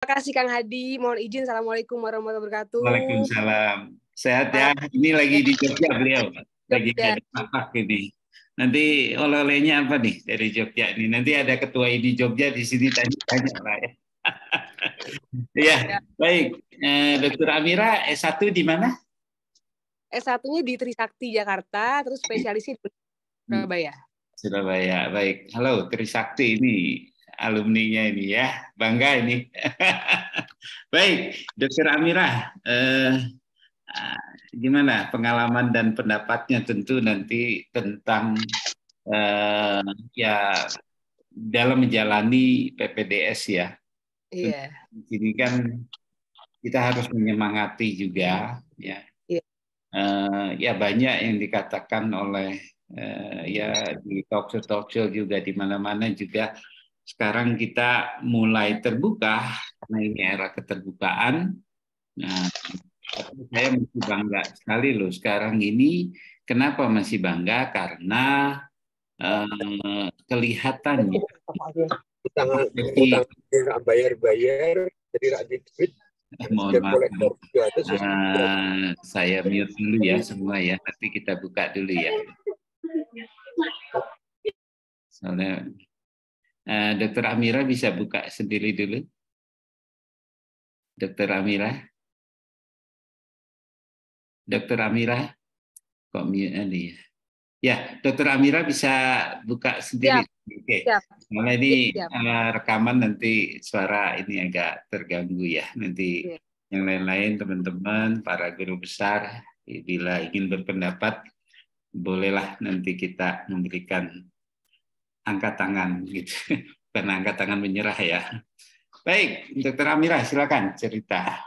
Terima kasih Kang Hadi. Mohon izin. Assalamualaikum warahmatullahi wabarakatuh. Waalaikumsalam. Sehat ya? Ini lagi di Jogja beliau. Lagi ada tapak ini. Nanti oleh-olehnya apa nih dari Jogja ini? Nanti ada ketua ID Jogja di sini tanya lah ya. Iya, baik. Dr. Amira S1 di mana? S1-nya di Trisakti Jakarta, terus spesialisnya di Surabaya. Surabaya, baik. Halo Trisakti ini alumninya ini ya, bangga ini. Baik, Dr. Amira, gimana pengalaman dan pendapatnya tentu nanti tentang ya dalam menjalani PPDS ya. Iya. Ini kan kita harus menyemangati juga ya. Iya. Ya banyak yang dikatakan oleh ya di talk show juga di mana-mana juga sekarang kita mulai terbuka karena ini era keterbukaan. Nah, saya masih bangga sekali loh sekarang ini. Kenapa masih bangga? Karena kelihatannya bayar-bayar jadi rakyat duit. Mohon maaf, saya mute dulu ya semua ya. Nanti kita buka dulu ya. Soalnya Dr. Amira bisa buka sendiri dulu. Dr. Amira, kok mute ini ya? Ya, Dr. Amira bisa buka sendiri. Oke. Soalnya ini rekaman nanti suara ini agak terganggu ya. Nanti yang lain-lain teman-teman, para guru besar, bila ingin berpendapat, bolehlah nanti kita memberikan angkat tangan gitu. Bukan angkat tangan menyerah ya. Baik, Dr. Amira silakan cerita.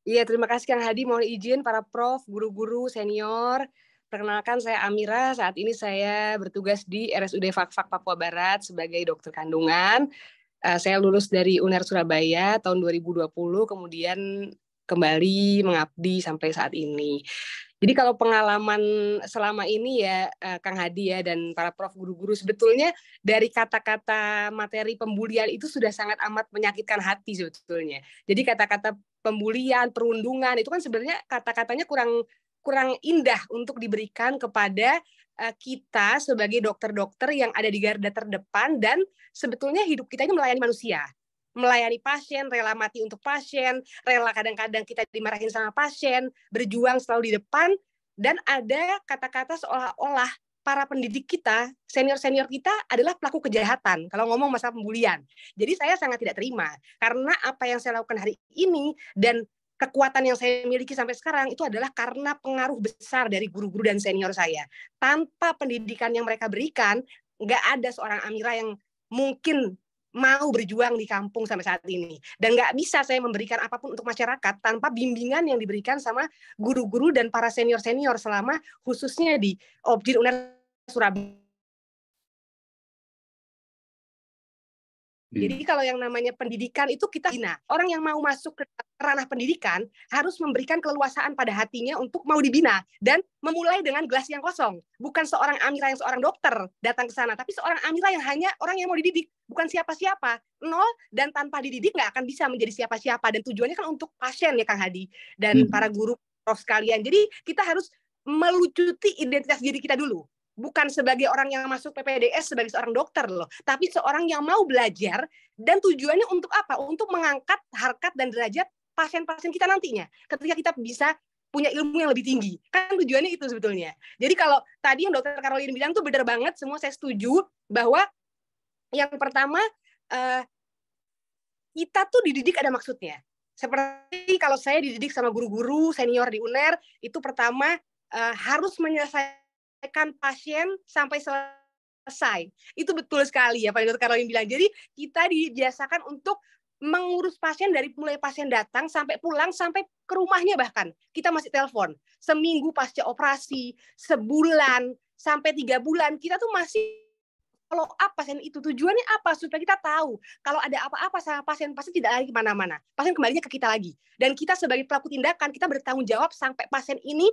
Iya, terima kasih Kang Hadi. Mohon izin para prof, guru-guru, senior. Perkenalkan saya Amira, saat ini saya bertugas di RSUD Fak-Fak Papua Barat sebagai dokter kandungan. Saya lulus dari UNER Surabaya tahun 2020, kemudian kembali mengabdi sampai saat ini. Jadi kalau pengalaman selama ini ya Kang Hadi ya dan para prof guru-guru, sebetulnya dari kata-kata materi pembulian itu sudah sangat amat menyakitkan hati sebetulnya. Jadi kata-kata pembulian, perundungan itu kan sebenarnya kata-katanya kurang indah untuk diberikan kepada kita sebagai dokter-dokter yang ada di garda terdepan dan sebetulnya hidup kita ini melayani manusia. Melayani pasien, rela mati untuk pasien, rela kadang-kadang kita dimarahin sama pasien, berjuang selalu di depan, dan ada kata-kata seolah-olah para pendidik kita, senior-senior kita adalah pelaku kejahatan kalau ngomong masalah pembulian. Jadi saya sangat tidak terima, karena apa yang saya lakukan hari ini dan kekuatan yang saya miliki sampai sekarang itu adalah karena pengaruh besar dari guru-guru dan senior saya. Tanpa pendidikan yang mereka berikan, nggak ada seorang Amira yang mungkin mau berjuang di kampung sampai saat ini. Dan nggak bisa saya memberikan apapun untuk masyarakat tanpa bimbingan yang diberikan sama guru-guru dan para senior-senior selama khususnya di Objin UNER Surabaya. Jadi kalau yang namanya pendidikan itu kita bina. Orang yang mau masuk ke ranah pendidikan harus memberikan keleluasaan pada hatinya untuk mau dibina. Dan memulai dengan gelas yang kosong. Bukan seorang Amira yang seorang dokter datang ke sana, tapi seorang Amira yang hanya orang yang mau dididik. Bukan siapa-siapa. Nol dan tanpa dididik nggak akan bisa menjadi siapa-siapa. Dan tujuannya kan untuk pasien ya Kang Hadi. Dan para guru prof sekalian. Jadi kita harus melucuti identitas diri kita dulu. Bukan sebagai orang yang masuk PPDS sebagai seorang dokter loh, tapi seorang yang mau belajar dan tujuannya untuk apa? Untuk mengangkat harkat dan derajat pasien-pasien kita nantinya. Ketika kita bisa punya ilmu yang lebih tinggi. Kan tujuannya itu sebetulnya. Jadi kalau tadi yang dokter Caroline bilang tuh benar banget, semua saya setuju bahwa yang pertama kita tuh dididik ada maksudnya. Seperti kalau saya dididik sama guru-guru senior di UNER, itu pertama harus menyelesaikan pasien sampai selesai. Itu betul sekali ya Pak Dr. Caroline bilang. Jadi kita dibiasakan untuk mengurus pasien dari mulai pasien datang sampai pulang sampai ke rumahnya, bahkan kita masih telepon. Seminggu pasca operasi, sebulan sampai 3 bulan kita tuh masih follow up pasien itu. Tujuannya apa? Supaya kita tahu kalau ada apa-apa sama pasien tidak lari kemana-mana. Pasien kembalinya ke kita lagi. Dan kita sebagai pelaku tindakan kita bertanggung jawab sampai pasien ini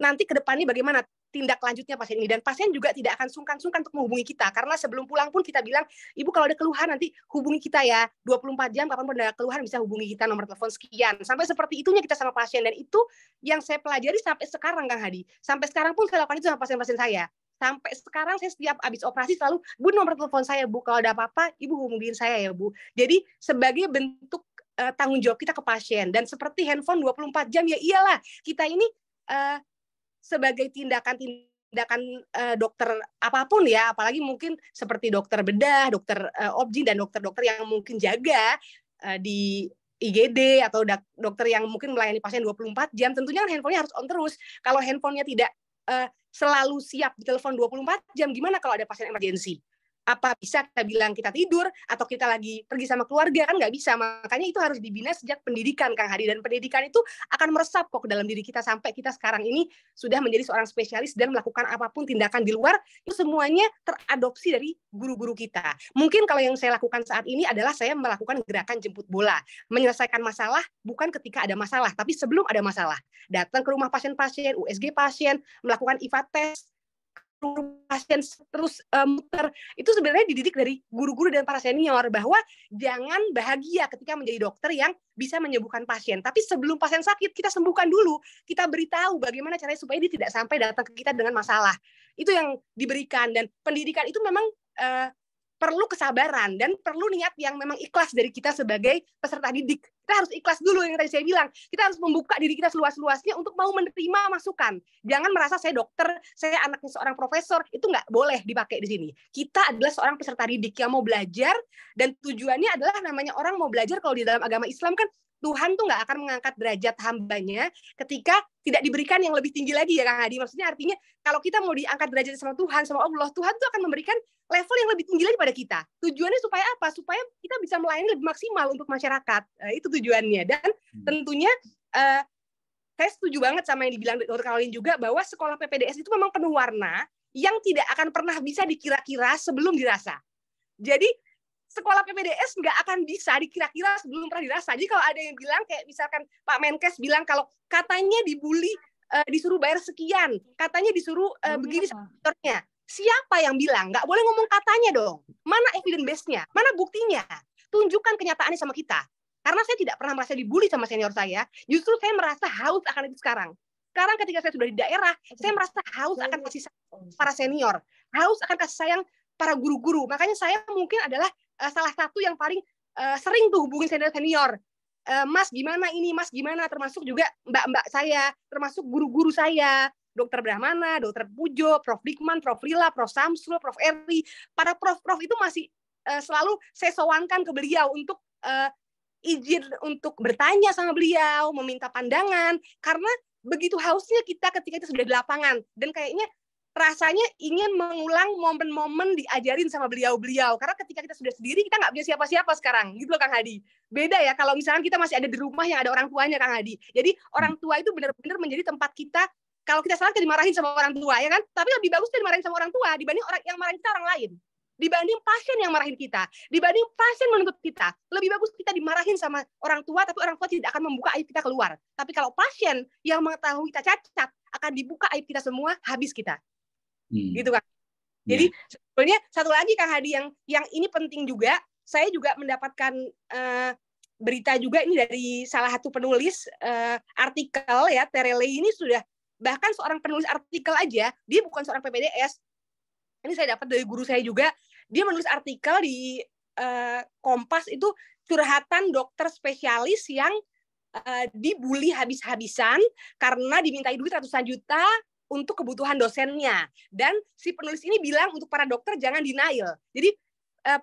nanti ke depannya bagaimana tindak lanjutnya pasien ini, dan pasien juga tidak akan sungkan-sungkan untuk menghubungi kita, karena sebelum pulang pun kita bilang, Ibu kalau ada keluhan nanti hubungi kita ya, 24 jam kapanpun ada keluhan bisa hubungi kita, nomor telepon sekian, sampai seperti itunya kita sama pasien. Dan itu yang saya pelajari sampai sekarang Kang Hadi, sampai sekarang pun saya lakukan itu sama pasien-pasien saya. Sampai sekarang saya setiap habis operasi selalu, Bu nomor telepon saya Bu, kalau ada apa-apa Ibu hubungin saya ya Bu. Jadi sebagai bentuk tanggung jawab kita ke pasien. Dan seperti handphone 24 jam ya iyalah, kita ini sebagai tindakan dokter apapun ya, apalagi mungkin seperti dokter bedah, dokter obgyn, dan dokter-dokter yang mungkin jaga di IGD atau dokter yang mungkin melayani pasien 24 jam, tentunya handphonenya harus on terus. Kalau handphonenya tidak selalu siap ditelepon 24 jam, gimana kalau ada pasien emergensi? Apa bisa kita bilang kita tidur atau kita lagi pergi sama keluarga? Kan nggak bisa. Makanya itu harus dibina sejak pendidikan Kang Hadi, dan pendidikan itu akan meresap kok ke dalam diri kita sampai kita sekarang ini sudah menjadi seorang spesialis dan melakukan apapun tindakan di luar, itu semuanya teradopsi dari guru-guru kita. Mungkin kalau yang saya lakukan saat ini adalah saya melakukan gerakan jemput bola, menyelesaikan masalah bukan ketika ada masalah, tapi sebelum ada masalah. Datang ke rumah pasien-pasien, USG pasien, melakukan IVA test, pasien terus muter. Itu sebenarnya dididik dari guru-guru dan para senior bahwa jangan bahagia ketika menjadi dokter yang bisa menyembuhkan pasien, tapi sebelum pasien sakit kita sembuhkan dulu, kita beritahu bagaimana caranya supaya dia tidak sampai datang ke kita dengan masalah. Itu yang diberikan, dan pendidikan itu memang perlu kesabaran dan perlu niat yang memang ikhlas dari kita sebagai peserta didik. Kita harus ikhlas dulu, yang tadi saya bilang. Kita harus membuka diri kita seluas-luasnya untuk mau menerima masukan. Jangan merasa saya dokter, saya anaknya seorang profesor, itu nggak boleh dipakai di sini. Kita adalah seorang peserta didik yang mau belajar, dan tujuannya adalah namanya orang mau belajar. Kalau di dalam agama Islam kan Tuhan tuh nggak akan mengangkat derajat hambanya ketika tidak diberikan yang lebih tinggi lagi ya Kang Hadi. Maksudnya artinya kalau kita mau diangkat derajat sama Tuhan, sama Allah, Tuhan tuh akan memberikan level yang lebih tinggi lagi pada kita. Tujuannya supaya apa? Supaya kita bisa melayani lebih maksimal untuk masyarakat. Itu tujuannya. Dan tentunya saya setuju banget sama yang dibilang Dr. Caroline juga, bahwa sekolah PPDS itu memang penuh warna yang tidak akan pernah bisa dikira-kira sebelum dirasa. Jadi sekolah PPDS nggak akan bisa dikira-kira sebelum pernah dirasa. Jadi kalau ada yang bilang kayak misalkan Pak Menkes bilang kalau katanya dibully disuruh bayar sekian, katanya disuruh begini sektornya. Siapa yang bilang? Nggak boleh ngomong katanya dong. Mana evidence base-nya? Mana buktinya? Tunjukkan kenyataannya sama kita. Karena saya tidak pernah merasa dibully sama senior saya. Justru saya merasa haus akan itu sekarang. Sekarang ketika saya sudah di daerah, saya merasa haus akan kasih sayang para senior. Haus akan kasih sayang para guru-guru. Makanya saya mungkin adalah salah satu yang paling sering tuh hubungin senior-senior. Mas gimana ini, Mas gimana, termasuk juga mbak-mbak saya, termasuk guru-guru saya, Dokter Brahmana, Dokter Pujo, Prof. Dikman, Prof. Lila, Prof. Samsul, Prof. Eri. Para prof-prof itu masih selalu saya sowankan ke beliau untuk izin untuk bertanya sama beliau, meminta pandangan, karena begitu hausnya kita ketika itu sudah di lapangan, dan kayaknya rasanya ingin mengulang momen-momen diajarin sama beliau-beliau. Karena ketika kita sudah sendiri, kita nggak punya siapa-siapa sekarang. Gitu loh Kang Hadi. Beda ya kalau misalkan kita masih ada di rumah yang ada orang tuanya Kang Hadi. Jadi orang tua itu benar-benar menjadi tempat kita, kalau kita salah kita dimarahin sama orang tua ya kan. Tapi lebih bagus kita dimarahin sama orang tua dibanding orang yang marahin kita orang lain. Dibanding pasien yang marahin kita. Dibanding pasien menuntut kita. Lebih bagus kita dimarahin sama orang tua, tapi orang tua tidak akan membuka aib kita keluar. Tapi kalau pasien yang mengetahui kita cacat, akan dibuka aib kita semua, habis kita. Gitu kan. Jadi sebetulnya satu lagi Kang Hadi yang ini penting juga, saya juga mendapatkan berita juga ini dari salah satu penulis artikel ya, Terele ini sudah, bahkan seorang penulis artikel aja, dia bukan seorang PPDS. Ini saya dapat dari guru saya juga, dia menulis artikel di Kompas itu curhatan dokter spesialis yang dibully habis-habisan karena dimintai duit ratusan juta untuk kebutuhan dosennya. Dan si penulis ini bilang untuk para dokter jangan denial. Jadi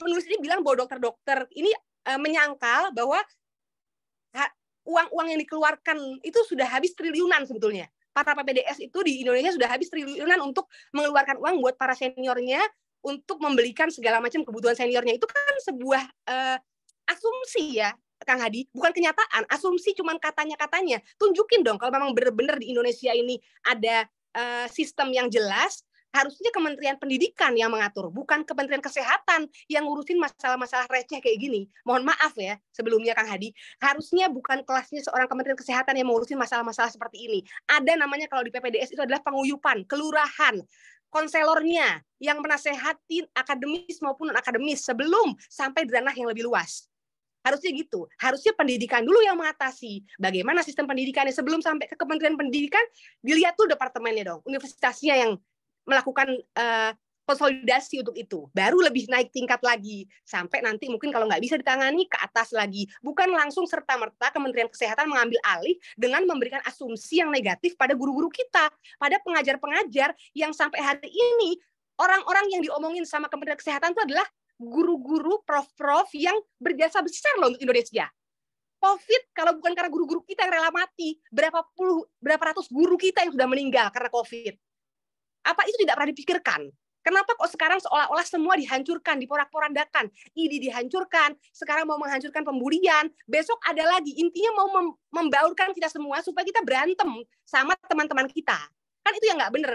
penulis ini bilang bahwa dokter-dokter ini menyangkal bahwa uang-uang yang dikeluarkan itu sudah habis triliunan sebetulnya. Para PPDS itu di Indonesia sudah habis triliunan untuk mengeluarkan uang buat para seniornya untuk membelikan segala macam kebutuhan seniornya. Itu kan sebuah asumsi ya, Kang Hadi, bukan kenyataan. Asumsi cuman katanya-katanya. Tunjukin dong kalau memang benar-benar di Indonesia ini ada sistem yang jelas, Harusnya Kementerian Pendidikan yang mengatur, bukan Kementerian Kesehatan yang ngurusin masalah-masalah receh kayak gini. Mohon maaf ya, sebelumnya Kang Hadi, harusnya bukan kelasnya seorang Kementerian Kesehatan yang mengurusin masalah-masalah seperti ini. Ada namanya kalau di PPDS itu adalah penguyupan, kelurahan, konselornya yang menasehatin akademis maupun non-akademis sebelum sampai di ranah yang lebih luas. Harusnya gitu. Harusnya pendidikan dulu yang mengatasi bagaimana sistem pendidikannya sebelum sampai ke Kementerian Pendidikan, dilihat tuh departemennya dong, universitasnya yang melakukan konsolidasi untuk itu. Baru lebih naik tingkat lagi. Sampai nanti mungkin kalau nggak bisa ditangani, ke atas lagi. Bukan langsung serta-merta Kementerian Kesehatan mengambil alih dengan memberikan asumsi yang negatif pada guru-guru kita, pada pengajar-pengajar yang sampai hari ini, orang-orang yang diomongin sama Kementerian Kesehatan itu adalah guru-guru, prof-prof yang berjasa besar loh untuk Indonesia. COVID, kalau bukan karena guru-guru kita yang rela mati, berapa ratus guru kita yang sudah meninggal karena COVID. Apa itu tidak pernah dipikirkan? Kenapa kok sekarang seolah-olah semua dihancurkan, diporak-porandakan? ID dihancurkan, sekarang mau menghancurkan pembulian, besok ada lagi. Intinya mau membaurkan kita semua supaya kita berantem sama teman-teman kita. Kan itu yang nggak bener,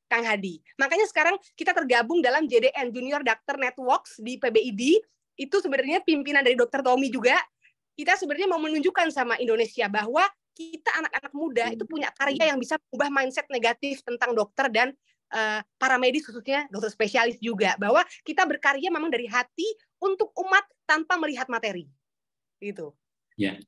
Kang Hadi. Makanya sekarang kita tergabung dalam JDN, Junior Doctor Networks di PBID. Itu sebenarnya pimpinan dari Dr. Tommy juga. Kita sebenarnya mau menunjukkan sama Indonesia bahwa kita anak-anak muda itu punya karya yang bisa mengubah mindset negatif tentang dokter dan para medis, khususnya dokter spesialis juga, bahwa kita berkarya memang dari hati untuk umat tanpa melihat materi gitu. Ya,